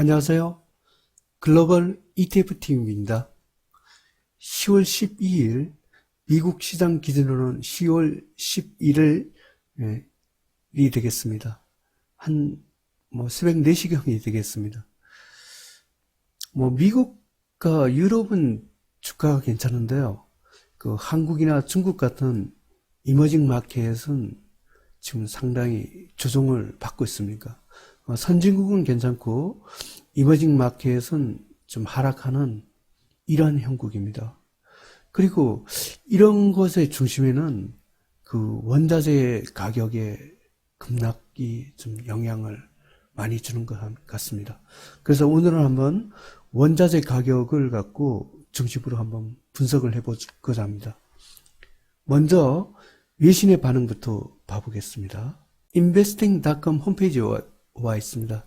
안녕하세요. 글로벌 ETF 팀입니다. 10월 12일, 미국 시장 기준으로는 10월 11일이 되겠습니다. 새벽 4시경이 되겠습니다. 미국과 유럽은 주가가 괜찮은데요. 한국이나 중국 같은 이머징 마켓은 지금 상당히 조정을 받고 있습니다. 선진국은 괜찮고 이머징 마켓은 좀 하락하는 이러한 형국입니다. 그리고 이런 것의 중심에는 원자재 가격의 급락이 좀 영향을 많이 주는 것 같습니다. 그래서 오늘은 한번 원자재 가격을 갖고 중심으로 한번 분석을 해보고자 합니다. 먼저 외신의 반응부터 봐보겠습니다. investing.com 홈페이지에 와 있습니다.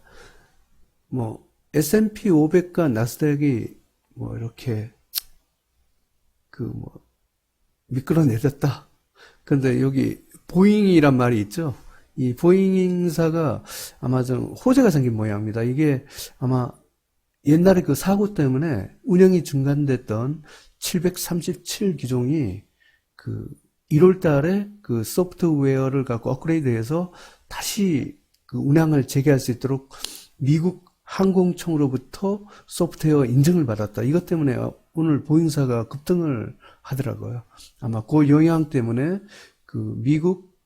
S&P 500과 나스닥이 이렇게 미끄러내렸다. 그런데 여기 보잉이란 말이 있죠. 이 보잉사가 아마 좀 호재가 생긴 모양입니다. 이게 아마 옛날에 그 사고 때문에 운영이 중단됐던 737 기종이 1월 달에 소프트웨어를 갖고 업그레이드해서 다시 운항을 재개할 수 있도록 미국 항공청으로부터 소프트웨어 인증을 받았다. 이것 때문에 오늘 보잉사가 급등을 하더라고요. 아마 그 영향 때문에 미국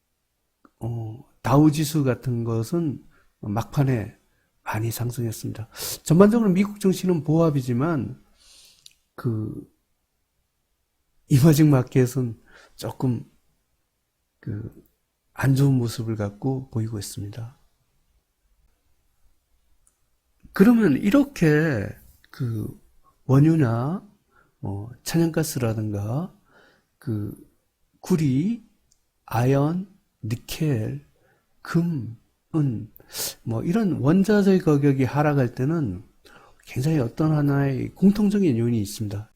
다우지수 같은 것은 막판에 많이 상승했습니다. 전반적으로 미국 증시는 보합이지만 이머징 마켓은 조금 안 좋은 모습을 갖고 보이고 있습니다. 그러면 이렇게 원유나 천연가스라든가 구리, 아연, 니켈, 금, 은 이런 원자재 가격이 하락할 때는 굉장히 어떤 하나의 공통적인 요인이 있습니다.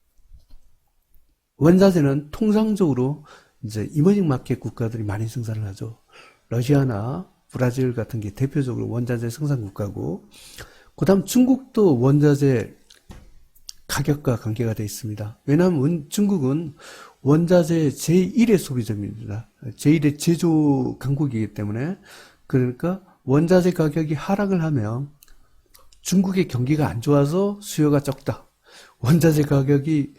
원자재는 통상적으로 이제 이머징 마켓 국가들이 많이 생산을 하죠. 러시아나 브라질 같은 게 대표적으로 원자재 생산 국가고, 그 다음 중국도 원자재 가격과 관계가 되어 있습니다. 왜냐하면 중국은 원자재 제1의 소비자입니다. 제1의 제조 강국이기 때문에. 그러니까 원자재 가격이 하락을 하면 중국의 경기가 안 좋아서 수요가 적다. 원자재 가격이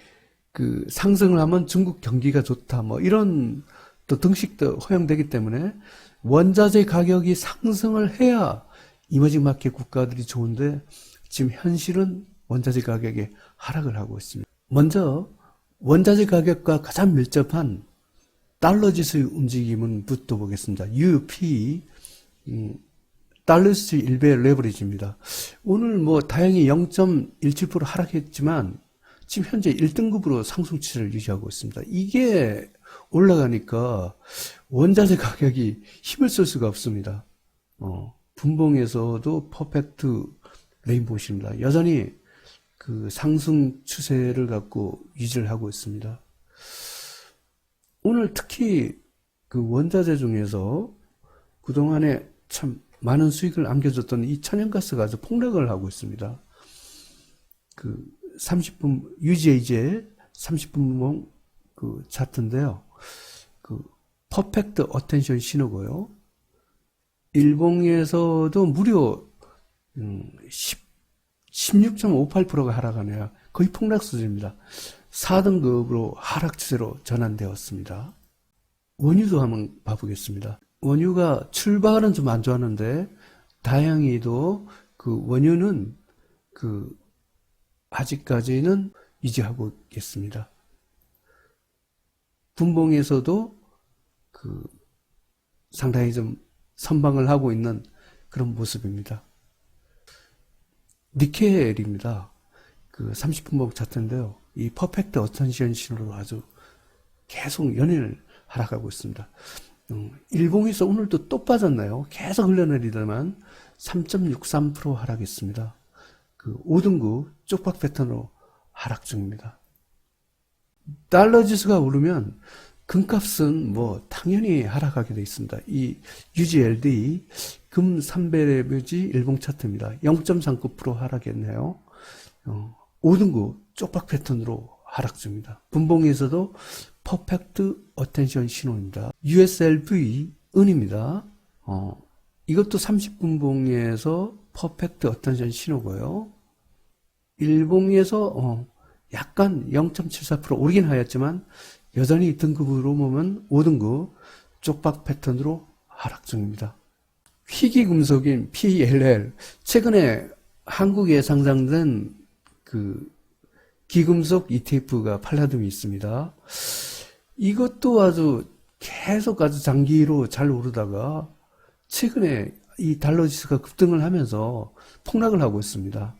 상승을 하면 중국 경기가 좋다. 이런 또 등식도 허용되기 때문에 원자재 가격이 상승을 해야 이머징 마켓 국가들이 좋은데, 지금 현실은 원자재 가격이 하락을 하고 있습니다. 먼저 원자재 가격과 가장 밀접한 달러 지수의 움직임부터 보겠습니다. UP 달러 지수 1배 레버리지입니다. 오늘 다행히 0.17% 하락했지만 지금 현재 1등급으로 상승 추세를 유지하고 있습니다. 이게 올라가니까 원자재 가격이 힘을 쓸 수가 없습니다. 분봉에서도 퍼펙트 레인보우입니다. 여전히 상승 추세를 갖고 유지를 하고 있습니다. 오늘 특히 원자재 중에서 그동안에 참 많은 수익을 안겨줬던 이 천연가스가 아주 폭락을 하고 있습니다. 30분, UJJ 30분봉 차트인데요. 퍼펙트 어텐션 신호고요. 일봉에서도 무려 16.58%가 하락하네요. 거의 폭락 수준입니다. 4등급으로 하락 추세로 전환되었습니다. 원유도 한번 봐보겠습니다. 원유가 출발은 좀 안 좋았는데 다행히도 원유는 아직까지는 유지하고 있겠습니다. 분봉에서도 상당히 좀 선방을 하고 있는 그런 모습입니다. 니켈입니다. 30분봉 차트인데요. 이 퍼펙트 어텐션 신호로 아주 계속 연일 하락하고 있습니다. 일봉에서 오늘도 또 빠졌나요? 계속 흘러내리더만 3.63% 하락했습니다. 5등급 쪽박 패턴으로 하락 중입니다. 달러 지수가 오르면 금값은 당연히 하락하게 되어 있습니다. 이 UGLD 금 3배레버리지 일봉 차트입니다. 0.39% 하락했네요. 5등급 쪽박 패턴으로 하락 중입니다. 분봉에서도 퍼펙트 어텐션 신호입니다. USLV 은입니다. 이것도 30분봉에서 퍼펙트 어텐션 신호고요. 일봉에서 약간 0.74% 오르긴 하였지만 여전히 등급으로 보면 5등급 쪽박 패턴으로 하락 중입니다. 희귀금속인 PLL, 최근에 한국에 상장된 그 기금속 ETF가 팔라듐이 있습니다. 이것도 계속 아주 장기로 잘 오르다가 최근에 이 달러 지수가 급등을 하면서 폭락을 하고 있습니다.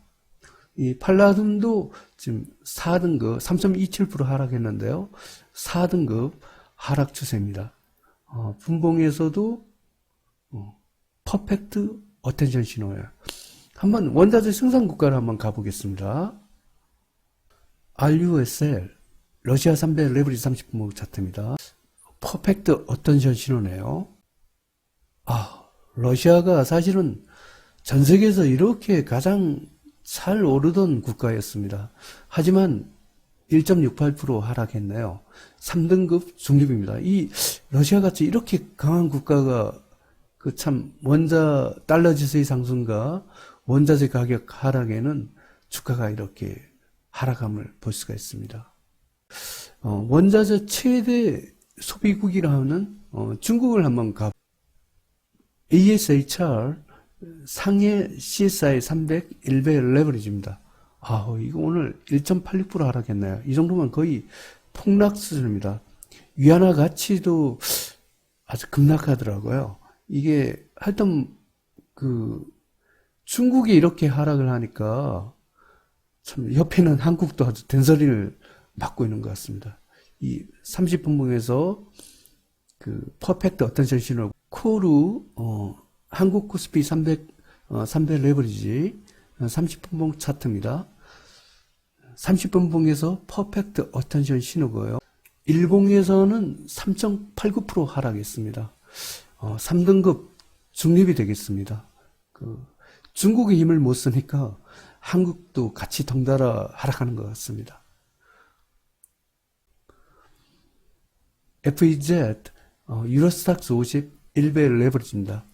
이 팔라듐도 지금 4등급 3.27% 하락했는데요. 4등급 하락 추세입니다. 분봉에서도 퍼펙트 어텐션 신호예요. 한번 원자재 생산 국가를 한번 가보겠습니다. RUSL 러시아 3배 레버리지 30분봉 차트입니다. 퍼펙트 어텐션 신호네요. 러시아가 사실은 전 세계에서 이렇게 가장 잘 오르던 국가였습니다. 하지만 1.68% 하락했네요. 3등급 중립입니다. 이 러시아같이 이렇게 강한 국가가 원자 달러 지수의 상승과 원자재 가격 하락에는 주가가 이렇게 하락함을 볼 수가 있습니다. 원자재 최대 소비국이라 하는 중국을 한번 ASHR 상해 CSI 300 1배 레버리지입니다. 이거 오늘 1.86% 하락했나요? 이 정도면 거의 폭락 수준입니다. 위안화 가치도 아주 급락하더라고요. 이게 하여튼 중국이 이렇게 하락을 하니까 참 옆에는 한국도 아주 된소리를 맞고 있는 것 같습니다. 이 30분봉에서 퍼펙트 어텐션 신호 코르 한국 코스피 300 레버리지 30분봉 차트입니다. 30분봉에서 퍼펙트 어텐션 신호고요. 일봉에서는 3.89% 하락했습니다. 3등급 중립이 되겠습니다. 중국의 힘을 못 쓰니까 한국도 같이 덩달아 하락하는 것 같습니다. FEZ 유로스탁스 50 1배 레버리지입니다.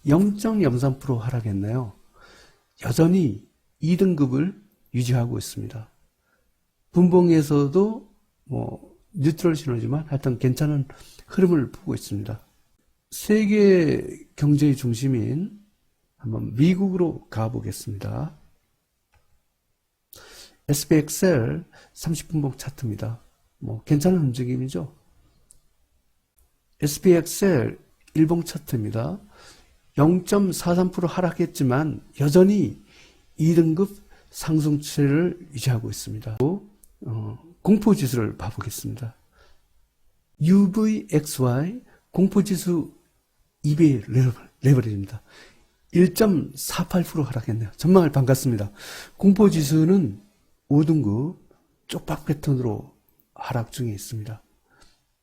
0.03% 하락했네요. 여전히 2등급을 유지하고 있습니다. 분봉에서도 뉴트럴 신호지만 하여튼 괜찮은 흐름을 보고 있습니다. 세계 경제의 중심인 한번 미국으로 가보겠습니다. SPXL 30분봉 차트입니다. 괜찮은 움직임이죠. SPXL 일봉 차트입니다. 0.43% 하락했지만 여전히 2등급 상승 추세를 유지하고 있습니다. 공포지수를 봐보겠습니다. UVXY 공포지수 2배 레버리지입니다. 1.48% 하락했네요. 전망을 반갑습니다. 공포지수는 5등급 쪽박 패턴으로 하락 중에 있습니다.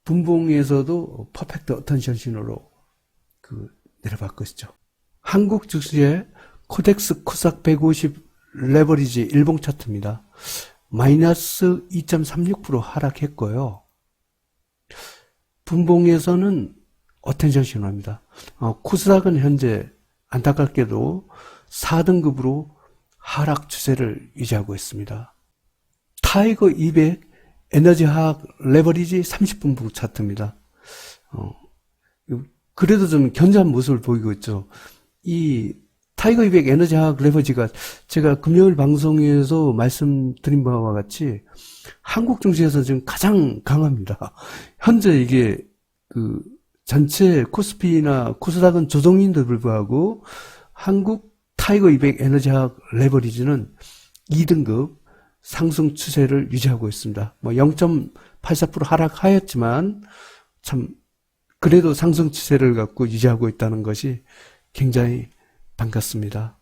분봉에서도 퍼펙트 어텐션 신호로 내려받고 있죠. 한국 증시의 코덱스 코스닥 150 레버리지 일봉 차트입니다. 마이너스 2.36% 하락했고요. 분봉에서는 어텐션 신호입니다. 코스닥은 현재 안타깝게도 4등급으로 하락 추세를 유지하고 있습니다. 타이거 200 에너지 화학 레버리지 30분봉 차트입니다. 그래도 좀 견고한 모습을 보이고 있죠. 이 타이거 200 에너지 화학 레버리지가 제가 금요일 방송에서 말씀드린 바와 같이 한국 증시에서 지금 가장 강합니다. 현재 이게 전체 코스피나 코스닥은 조정인데도 불구하고 한국 타이거 200 에너지 화학 레버리지는 2등급 상승 추세를 유지하고 있습니다. 0.84% 하락하였지만 참 그래도 상승 추세를 갖고 유지하고 있다는 것이 굉장히 반갑습니다.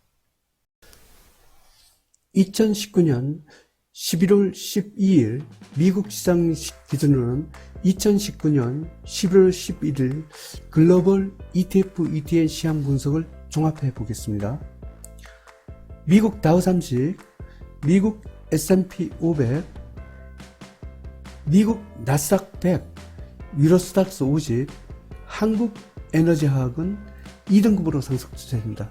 2019년 11월 12일 미국 시장 기준으로는 2019년 11월 11일 글로벌 ETF ETN 시황 분석을 종합해 보겠습니다. 미국 다우30, 미국 S&P 500, 미국 나스닥 100, 유로스닥스 50, 한국에너지화학은 2등급으로 상승 추세입니다.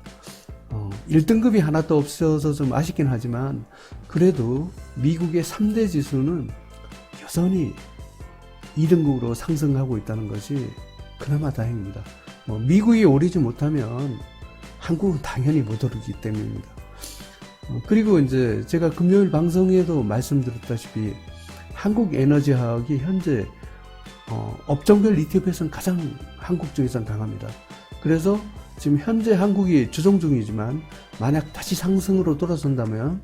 1등급이 하나도 없어서 좀 아쉽긴 하지만 그래도 미국의 3대 지수는 여전히 2등급으로 상승하고 있다는 것이 그나마 다행입니다. 미국이 오르지 못하면 한국은 당연히 못 오르기 때문입니다. 그리고 이제 제가 금요일 방송에도 말씀드렸다시피 한국에너지화학이 현재 업종별 ETF에서는 가장 한국 중에서는 강합니다. 그래서 지금 현재 한국이 주종 중이지만 만약 다시 상승으로 돌아선다면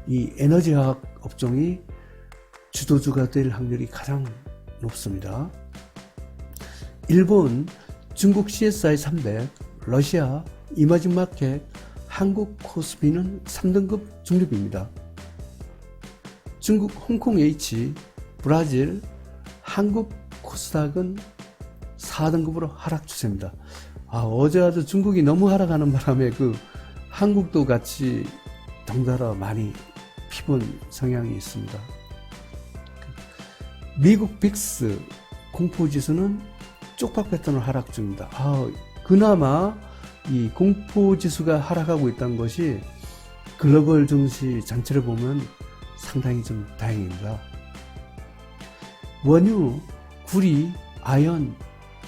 이 에너지화학 업종이 주도주가 될 확률이 가장 높습니다. 일본, 중국 CSI 300, 러시아, 이머징 마켓, 한국 코스피는 3등급 중립입니다. 중국 홍콩 H, 브라질, 한국 코스닥은 4등급으로 하락 추세입니다. 어제 아주 중국이 너무 하락하는 바람에 한국도 같이 덩달아 많이 피본 성향이 있습니다. 미국 빅스 공포지수는 쪽박 패턴으로 하락 중입니다. 그나마 이 공포지수가 하락하고 있다는 것이 글로벌 증시 전체를 보면 상당히 좀 다행입니다. 원유, 구리, 아연,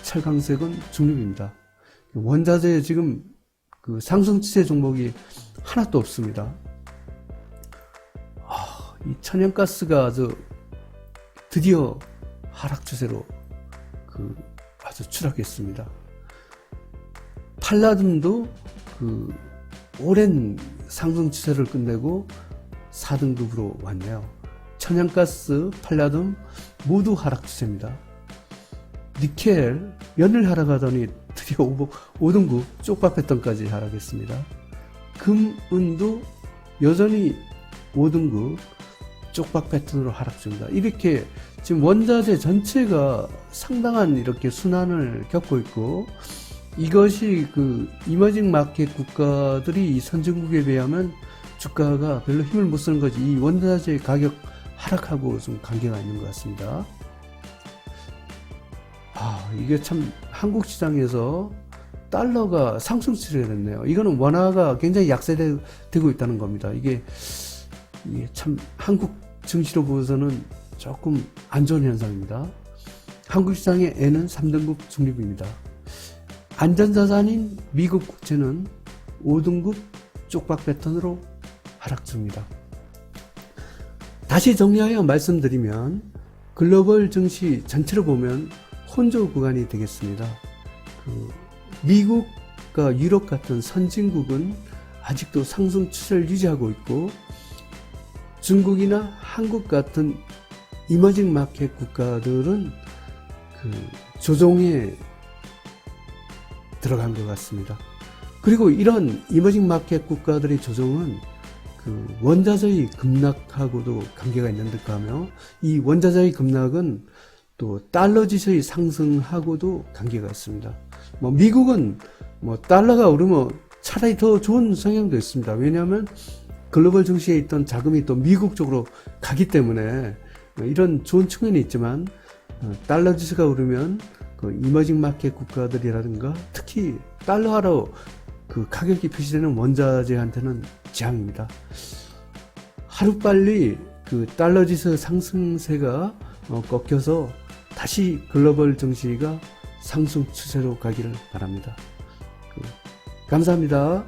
철강색은 중립입니다. 원자재 지금 상승 추세 종목이 하나도 없습니다. 이 천연가스가 드디어 하락 추세로 아주 추락했습니다. 팔라듐도 오랜 상승 추세를 끝내고 4등급으로 왔네요. 천연가스, 팔라듐 모두 하락 추세입니다. 니켈 연일 하락하더니 드디어 5등급 쪽박 패턴까지 하락했습니다. 금은도 여전히 5등급 쪽박 패턴으로 하락 중입니다. 이렇게 지금 원자재 전체가 상당한 이렇게 순환을 겪고 있고, 이것이 이머징 마켓 국가들이 이 선진국에 비하면 주가가 별로 힘을 못 쓰는 거지, 이 원자재 가격 하락하고 좀 관계가 있는 것 같습니다. 이게 참 한국 시장에서 달러가 상승 추세가 됐네요. 이거는 원화가 굉장히 약세되고 있다는 겁니다. 이게 참 한국 증시로 보여서는 조금 안 좋은 현상입니다. 한국 시장의 N은 3등급 중립입니다. 안전자산인 미국 국채는 5등급 쪽박 패턴으로 하락 중입니다. 다시 정리하여 말씀드리면 글로벌 증시 전체를 보면 혼조 구간이 되겠습니다. 미국과 유럽 같은 선진국은 아직도 상승 추세를 유지하고 있고, 중국이나 한국 같은 이머징 마켓 국가들은 조정에 들어간 것 같습니다. 그리고 이런 이머징 마켓 국가들의 조정은 원자재의 급락하고도 관계가 있는 듯하며, 이 원자재의 급락은 또 달러 지수의 상승하고도 관계가 있습니다. 미국은 달러가 오르면 차라리 더 좋은 성향도 있습니다. 왜냐하면 글로벌 증시에 있던 자금이 또 미국 쪽으로 가기 때문에 이런 좋은 측면이 있지만, 달러 지수가 오르면 이머징 마켓 국가들이라든가 특히 달러화로 가격이 표시되는 원자재한테는 재앙입니다. 하루빨리 달러 지수 상승세가 꺾여서 다시 글로벌 증시가 상승 추세로 가기를 바랍니다. 감사합니다.